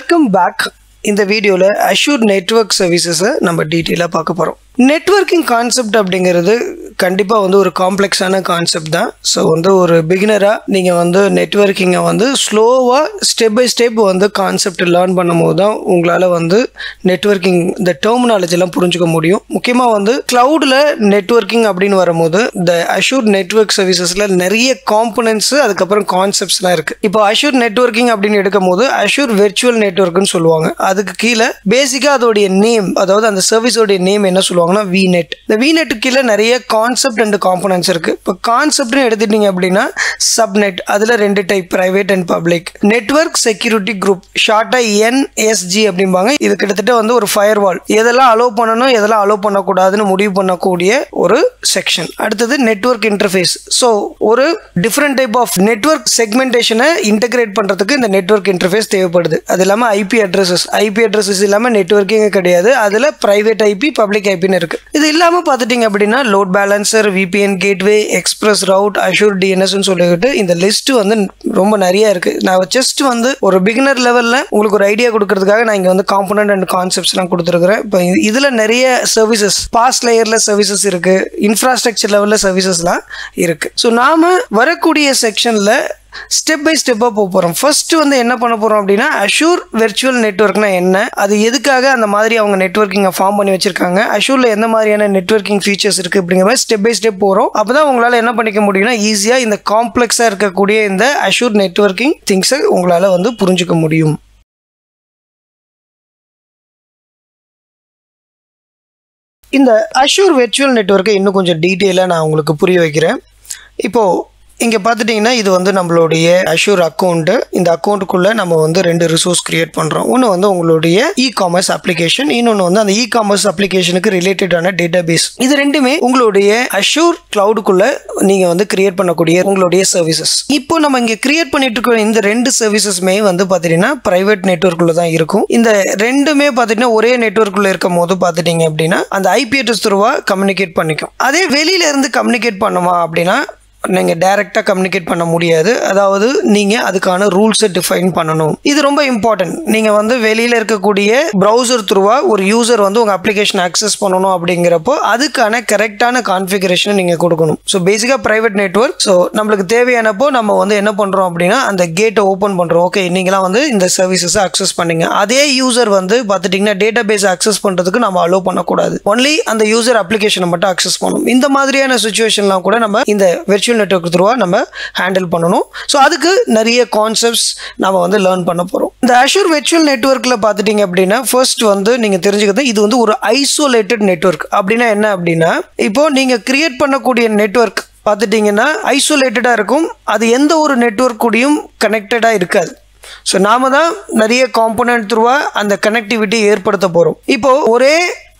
Welcome back. In the video Azure Network Services நம்ம டீடைலா பார்க்க போறோம். நெட்வொர்க்கிங் கான்செப்ட் அப்படிங்கிறது கண்டிப்பா ஒரு காம்ப்ளெக்ஸான கான்செப்ட் தான். ஸோ ஒரு பிகினரா நீங்க நெட்வொர்க்கிங்கை ஸ்லோவா step by step concept learn பண்ணும்போது தான் உங்களால நெட்வொர்க்கிங் இந்த டெர்மினாலஜி எல்லாம் புரிஞ்சுக்க முடியும். முக்கியமா கிளவுட்ல நெட்வொர்க்கிங் அப்படின்னு வரும்போது இந்த அஷூர் நெட்வொர்க் சர்வீசஸ்ல நிறைய காம்பனன்ட்ஸ் அதுக்கப்புறம் கான்செப்ட்ஸ்லாம் இருக்கு. இப்போ அஷூர் நெட்வொர்க்கிங் அப்படின்னு எடுக்கும் போது அஷூர் வெர்ச்சுவல் நெட்வொர்க்னு சொல்லுவாங்க. அதுக்கு கீழே பேசிக்கா அதோடைய நேம், அதாவது அந்த சர்வீஸோடைய நேம் என்ன சொல்லுவாங்கன்னா VNet. இந்த VNet கீழே நிறைய கான்செப்ட் அண்ட் காம்பனன்ட்ஸ் இருக்கு. இப்போ கான்செப்ட்னு எடுத்துட்டீங்க அப்படின்னா சப்நெட், அதுல ரெண்டு type, private and public. Network security group, ஷார்ட்டா NSG அப்படிம்பாங்க. இது கிட்டத்தட்ட ஒரு ஃபயர் வால், எதெல்லாம் அலோவ் பண்ணணும் எதெல்லாம் அலோவ் பண்ணக்கூடாதுன்னு முடிவு பண்ணக்கூடிய ஒரு செக்ஷன். அடுத்தது நெட்வொர்க் இன்டர்ஃபேஸ். ஸோ ஒரு டிஃப்ரெண்ட் டைப் ஆஃப் நெட்வொர்க் செக்மெண்டேஷனை இன்டகிரேட் பண்றதுக்கு இந்த நெட்வொர்க் இன்டர்ஃபேஸ் தேவைப்படுது. அது இல்லாமல் IP அட்ரஸஸ் இல்லாமல் நெட்வொர்க்கிங் கிடையாது. அதுல பிரைவேட் IP, பப்ளிக் IP இருக்கு. இது இல்லாம பாத்துட்டீங்க அப்படின்னா load balancer, VPN gateway, express route, Azure DNS சொல்லிட்டு இந்த லிஸ்ட் ரொம்ப நிறைய இருக்கு. நான் ஜஸ்ட் ஒரு பிகினர் லெவல்ல உங்களுக்கு ஒரு ஐடியா கொடுக்கறதுக்காக நான் இங்க காம்பனன்ட் அண்ட் கான்செப்ட்ஸ் எல்லாம் கொடுத்துருக்கிறேன். இப்போ இதுல நிறைய சர்வீசஸ், பாஸ் லேயர்ல சர்வீசஸ் இருக்கு, இன்ஃப்ராஸ்ட்ரக்சர் லெவல்ல சர்வீசஸ்லாம் இருக்கு. ஸோ நாம வரக்கூடிய செக்ஷன்ல ஸ்டெப் பை ஸ்டெப்பா போறோம். ஃபர்ஸ்ட் என்ன பண்ண போறோம் அப்படின்னா அஷூர் வெர்ச்சுவல் நெட்வொர்க்னா என்ன, அது எதுக்காக அந்த மாதிரி அவங்க நெட்வொர்க்கிங்கை ஃபார்ம் பண்ணி வச்சிருக்காங்க, அஷூர்ல எந்த மாதிரியான நெட்வொர்க்கிங் ஃபீச்சர்ஸ் இருக்கு அப்படிங்கிற மாதிரி ஸ்டெப் பை ஸ்டெப் போறோம். அப்பதான் உங்களால என்ன பண்ணிக்க முடியும்னா ஈஸியா இந்த காம்ப்ளெக்ஸா இருக்கக்கூடிய இந்த அஷூர் நெட்வொர்க்கிங் திங்ஸை உங்களால புரிஞ்சுக்க முடியும். இந்த அஷூர் வெர்ச்சுவல் நெட்வொர்க்கை இன்னும் கொஞ்சம் டீட்டெயிலாக நான் உங்களுக்கு புரிய வைக்கிறேன். இப்போ இங்கே பார்த்துட்டிங்கன்னா இது நம்மளுடைய அஷூர் அக்கௌண்ட்டு. இந்த அக்கௌண்ட்டுக்குள்ளே நம்ம ரெண்டு ரிசோர்ஸ் கிரியேட் பண்ணுறோம். ஒன்று உங்களுடைய இ-காமர்ஸ் அப்ளிகேஷன், இன்னொன்று அந்த இ-காமர்ஸ் அப்ளிகேஷனுக்கு ரிலேட்டடான டேட்டா பேஸ். இது ரெண்டுமே உங்களுடைய அஷூர் கிளவுடுக்குள்ளே நீங்கள் கிரியேட் பண்ணக்கூடிய உங்களுடைய சர்வீசஸ். இப்போ நம்ம இங்கே கிரியேட் பண்ணிட்டு இருக்கிற இந்த ரெண்டு சர்வீசஸ்மே பார்த்தீங்கன்னா ப்ரைவேட் நெட்வொர்க்குள்ளே தான் இருக்கும். இந்த ரெண்டுமே பார்த்தீங்கன்னா ஒரே நெட்வொர்க்குள்ளே இருக்கும் போது பார்த்துட்டிங்க அப்படின்னா அந்த IP அட்ரஸ் த்ரூவா கம்யூனிகேட் பண்ணிக்கும். அதே வெளியில இருந்து கம்யூனிகேட் பண்ணுமா அப்படின்னா நீங்கள் டைரெக்டாக கம்யூனிகேட் பண்ண முடியாது. அதாவது நீங்கள் அதுக்கான ரூல்ஸை டிஃபைன் பண்ணணும். இது ரொம்ப இம்பார்ட்டன்ட். நீங்கள் வெளியில் இருக்கக்கூடிய ப்ரௌசர் த்ரூவா ஒரு யூசர் உங்கள் அப்ளிகேஷன் ஆக்சஸ் பண்ணணும் அப்படிங்கிறப்போ அதுக்கான கரெக்டான கான்ஃபிகரேஷனை நீங்கள் கொடுக்கணும். ஸோ பேசிக்காக ப்ரைவேட் நெட்வொர்க். ஸோ நம்மளுக்கு தேவையானப்போ நம்ம என்ன பண்ணுறோம் அப்படின்னா அந்த கேட்டை ஓப்பன் பண்ணுறோம். ஓகே, நீங்களாம் இந்த சர்வீசஸை அக்சஸ் பண்ணுங்க. அதே யூசர் பார்த்துட்டிங்கன்னா டேட்டா பேஸ் அக்சஸ் பண்ணுறதுக்கு நம்ம அலோவ் பண்ணக்கூடாது. ஒன்லி அந்த யூசர் அப்ளிகேஷனை மட்டும் அக்சஸ் பண்ணணும். இந்த மாதிரியான சுச்சுவேஷன்லாம் கூட நம்ம இந்த வெர்ச்சுவல் நெட்வொர்க் த்ரூவா நம்ம ஹேண்டில் பண்ணணும். ஸோ அதுக்கு நிறைய கான்செப்ட்ஸ் நம்ம லேர்ன் பண்ண போகிறோம். இந்த அஷூர் வெர்ச்சுவல் நெட்வொர்க்கில் பார்த்துட்டிங்க அப்படின்னா ஃபர்ஸ்ட் நீங்கள் தெரிஞ்சுக்கிறது இது ஒரு ஐசோலேட்டட் நெட்வொர்க். அப்படின்னா என்ன அப்படின்னா இப்போ நீங்கள் கிரியேட் பண்ணக்கூடிய நெட்வொர்க் பார்த்துட்டிங்கன்னா ஐசோலேட்டடாக இருக்கும். அது எந்த ஒரு நெட்வொர்க் கூடயும் கனெக்டடாக இருக்காது. ஸோ நாம தான் நிறைய காம்பனன்ட் த்ரூவா அந்த கனெக்டிவிட்டி ஏற்படுத்த போகிறோம். இப்போ ஒரே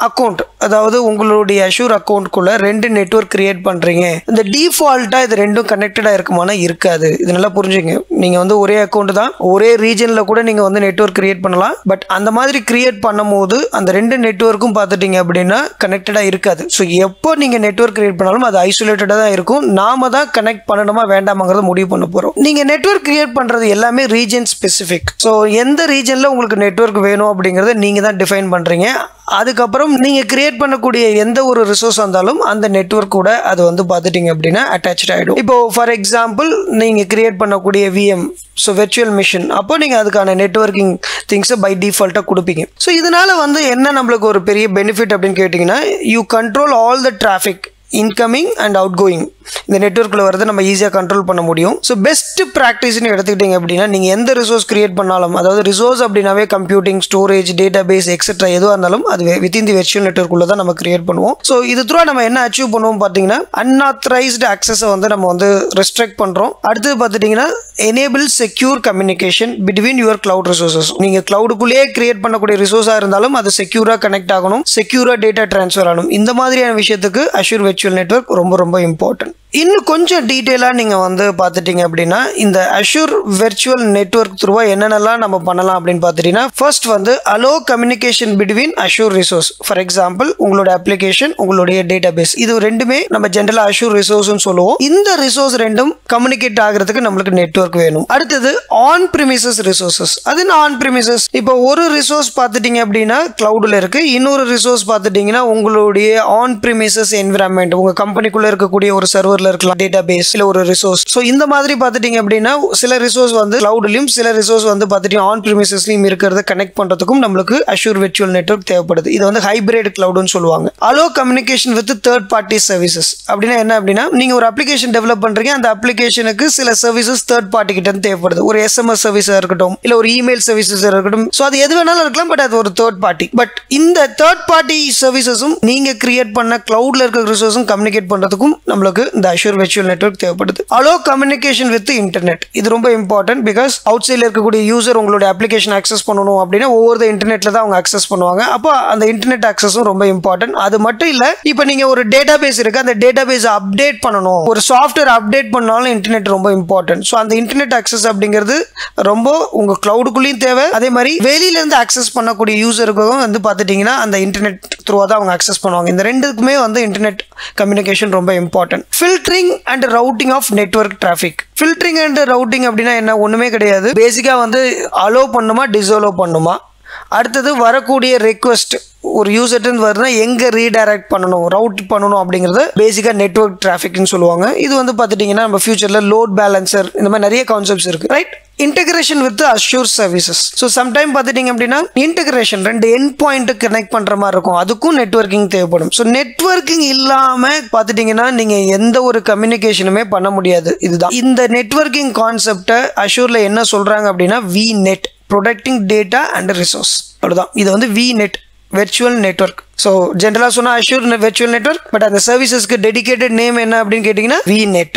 அக்கௌண்ட், அதாவது உங்களுடைய அஷூர் அக்கௌண்ட்குள்ள ரெண்டு நெட்வொர்க் கிரியேட் பண்றீங்க, இந்த டிஃபால்ட்டா இது ரெண்டும் கனெக்டடா இருக்குமானா இருக்காது. இது நல்லா புரிஞ்சுங்க. நீங்க ஒரே அக்கௌண்ட் தான், ஒரே ரீஜன்ல கூட நீங்க நெட்வொர்க் கிரியேட் பண்ணலாம். பட் அந்த மாதிரி கிரியேட் பண்ணும்போது அந்த ரெண்டு நெட்வொர்க்கும் பார்த்துட்டீங்க அப்படின்னா கனெக்டடா இருக்காது. ஸோ எப்போ நீங்க நெட்வொர்க் கிரியேட் பண்ணாலும் அது ஐசோலேட்டடா தான் இருக்கும். நாம தான் கனெக்ட் பண்ணணுமா வேண்டாமாங்கிறத முடிவு பண்ண போறோம். நீங்க நெட்வொர்க் கிரியேட் பண்றது எல்லாமே ரீஜன் ஸ்பெசிபிக். ஸோ எந்த ரீஜன்ல உங்களுக்கு நெட்வொர்க் வேணும் அப்படிங்கறத நீங்க தான் டிஃபைன் பண்றீங்க. அதுக்கப்புறம் நீங்க கிரியேட் பண்ணக்கூடிய எந்த ஒரு ரிசோர்ஸ் இருந்தாலும் அந்த நெட்வொர்க் கூட அது பார்த்துட்டீங்க அப்படின்னா அட்டாச் ஆயிடும். இப்போ ஃபார் எக்ஸாம்பிள் நீங்க கிரியேட் பண்ணக்கூடிய VM, ஸோ வெர்ச்சுவல் மிஷின், அப்போ நீங்க அதுக்கான நெட்வொர்க்கிங் திங்ஸை பை டிஃபால்ட்டா கொடுப்பீங்க. ஸோ இதனால என்ன நம்மளுக்கு ஒரு பெரிய பெனிஃபிட் அப்படின்னு கேட்டீங்கன்னா you control all the traffic, incoming and out going. இந்த நெட்வொர்க்கில் வரதை நம்ம ஈஸியாக கண்ட்ரோல் பண்ண முடியும். ஸோ பெஸ்ட் ப்ராக்டிஸ்னு எடுத்துக்கிட்டீங்க அப்படின்னா நீங்கள் எந்த ரிசோர்ஸ் கிரியேட் பண்ணாலும், அதாவது ரிசோர்ஸ் அப்படின்னாவே computing, storage, database etcetera எதுவாக இருந்தாலும் அது வித்தின் தி வெர்ச்சுவல் நெட்வொர்க்குள்ள தான் நம்ம கிரியேட் பண்ணுவோம். ஸோ இது த்ரூ நம்ம என்ன அச்சீவ் பண்ணுவோம் பார்த்தீங்கன்னா அன்ஆத்தரைஸ்டு ஆக்சஸை நம்ம ரெஸ்ட்ரிக்ட் பண்ணுறோம். அடுத்தது பார்த்துட்டிங்கன்னா enable secure communication between your cloud resources. நீங்கள் கிளவுடுக்குள்ளேயே கிரியேட் பண்ணக்கூடிய ரிசோர்ஸாக இருந்தாலும் அது செக்யூராக கனெக்ட் ஆகணும், செக்யூராக டேட்டா ட்ரான்ஸ்ஃபர் ஆகணும். இந்த மாதிரியான விஷயத்துக்கு அஷூர் வெர்ச்சுவல் நெட்வொர்க் ரொம்ப ரொம்ப இம்பார்ட்டன்ட். இன்னும் கொஞ்சம் டீட்டெயிலாக நீங்கள் வந்து பார்த்துட்டீங்க அப்படின்னா இந்த அஷூர் வெர்ச்சுவல் நெட்வொர்க் த்ரூவாக என்னென்னலாம் நம்ம பண்ணலாம் அப்படின்னு பார்த்துட்டீங்கன்னா ஃபர்ஸ்ட் வந்து allow communication between Azure resource. For example உங்களோட அப்ளிகேஷன் உங்களுடைய டேட்டாபேஸ் இது ரெண்டுமே நம்ம ஜென்ரலாக அஷூர் ரிசோர்ஸ்னு சொல்லுவோம். இந்த ரிசோர்ஸ் ரெண்டும் கம்யூனிகேட் ஆகிறதுக்கு நம்மளுக்கு நெட்வொர்க் வேணும். அடுத்தது ஆன் ப்ரிமிசஸ் ரிசோர்சஸ். அது ஆன் ப்ரிமிசஸ் இப்போ ஒரு ரிசோர்ஸ் பார்த்துட்டீங்க அப்படின்னா கிளவுடில் இருக்கு, இன்னொரு ரிசோர்ஸ் பார்த்துட்டீங்கன்னா உங்களுடைய ஆன் ப்ரிமிசஸ் என்விரான்மெண்ட் உங்கள் கம்பெனிக்குள்ளே இருக்கக்கூடிய ஒரு சர்வரில் இருக்கலாம், டேட்டாபேஸ் இல்லை ஒரு ரிசோர்ஸ். ஸோ இந்த மாதிரி பார்த்துட்டீங்க அப்படின்னா சில ரிசோர்ஸ் வந்து கிளவுட்லையும் சில ரிசோர்ஸ் வந்து பார்த்துட்டீங்க ஆன் ப்ரிமிசஸ்லையும் இருக்கிறத கனெக்ட் பண்ணுறதுக்கும் நம்மளுக்கு அஷூர் வெர்ச்சுவல் நெட்வொர்க் தேவைப்படுது. இது வந்து ஹைபிரிட் கிளவுட்னு சொல்லுவாங்க. Allow communication with third party services அப்படின்னா என்ன அப்படின்னா நீங்கள் ஒரு அப்ளிகேஷன் டெவலப் பண்ணுறீங்க, அந்த அப்ளிகேஷனுக்கு சில சர்வீசஸ் தேர்ட் பார்ட்டி கிட்ட தேவைப்படுது. ஒரு SMS சர்வீஸாக இருக்கட்டும் இல்லை ஒரு இமெயில் சர்வீசஸ் இருக்கட்டும். ஸோ அது எது வேணாலும் இருக்கலாம், பட் அது ஒரு தேர்ட் பார்ட்டி. பட் இந்த தேர்ட் பார்ட்டி சர்வீசஸும் நீங்கள் கிரியேட் பண்ண கிளவுட்ல இருக்க ரிசோர்ஸும் கம்யூனிகேட் பண்ணுறதுக்கும் நம்மளுக்கு இந்த அஷூர் வெர்ச்சுவல் நெட்வொர்க் தேவைப்படுது. அலோ கம்யூனிகேஷன் வித் இன்டர்நெட் இது ரொம்ப இம்பார்ட்டன்ட். பிகாஸ் அவுட் சைடில் இருக்கக்கூடிய யூசர் உங்களுடைய அப்ளிகேஷன் ஆக்சஸ் பண்ணணும் அப்படின்னா ஒவ்வொரு இன்டர்நெட்ல தான் அவங்க ஆக்சஸ் பண்ணுவாங்க. அப்போ அந்த இன்டர்நெட் ஆக்சஸும் ரொம்ப இம்பார்ட்டன்ட். அது மட்டும் இல்லை, இப்போ நீங்கள் ஒரு டேட்டாபேஸ் இருக்கு, அந்த டேட்டாபேஸ் அப்டேட் பண்ணணும், ஒரு சாஃப்ட்வேர் அப்டேட் பண்ணாலும் இன்டர்நெட் ரொம்ப இம்பார்ட்டன்ட். ஸோ அந்த இன்டர்நெட் ஆக்சஸ் அப்படிங்கிறது ரொம்ப உங்கள் கிளவுடுக்குள்ளேயும் தேவை. அதே மாதிரி வெளியிலேருந்து ஆக்சஸ் பண்ணக்கூடிய யூசருக்கும் வந்து பார்த்துட்டிங்கன்னா அந்த இன்டர்நெட் த்ரூவாக தான் அவங்க ஆக்சஸ் பண்ணுவாங்க. இந்த ரெண்டுக்குமே வந்து இன்டர்நெட் கம்யூனிகேஷன் ரொம்ப important. Filtering and routing of network traffic. Filtering and routing அப்படின்னா என்ன, ஒன்றுமே கிடையாது. பேசிக்காக வந்து அலோ பண்ணுமா டிஸ்அலோ பண்ணுமா, அடுத்தது வரக்கூடிய ரெக்வஸ்ட் ஒரு யூசர்ட்டு வருதுன்னா எங்கே ரீடைரக்ட் பண்ணணும் ரவுட் பண்ணணும் அப்படிங்கிறது பேசிக்காக நெட்வொர்க் டிராஃபிக்னு சொல்லுவாங்க. இது வந்து பார்த்துட்டிங்கன்னா நம்ம ஃபியூச்சரில் லோட் பேலன்சர் இந்த மாதிரி நிறைய கான்செப்ட்ஸ் இருக்குது, right. Integration with azure services. So sometime பார்த்துட்டிங்க அப்படின்னா இன்டெகிரேஷன் ரெண்டு எண்ட் பாயிண்ட்டு கனெக்ட் பண்ணுற மாதிரி இருக்கும், அதுக்கும் நெட்வொர்க்கிங் தேவைப்படும். ஸோ நெட்வொர்க்கிங் இல்லாமல் பார்த்துட்டிங்கன்னா நீங்கள் எந்த ஒரு கம்யூனிகேஷனுமே பண்ண முடியாது. இதுதான் இந்த நெட்வொர்க்கிங் கான்செப்டை அஷ்யூரில் என்ன சொல்கிறாங்க அப்படின்னா VNet, protecting data and resource. அவ்வளோதான். இது வந்து VNet வெர்ச்சுவல் நெட்வொர்க். ஸோ ஜென்ரலாக சொன்னால் அஷ்யூர் வெர்ச்சுவல் நெட்வொர்க், பட் அந்த சர்வீசஸ்க்கு டெடிகேட்டட் நேம் என்ன அப்படின்னு கேட்டிங்கன்னா VNet.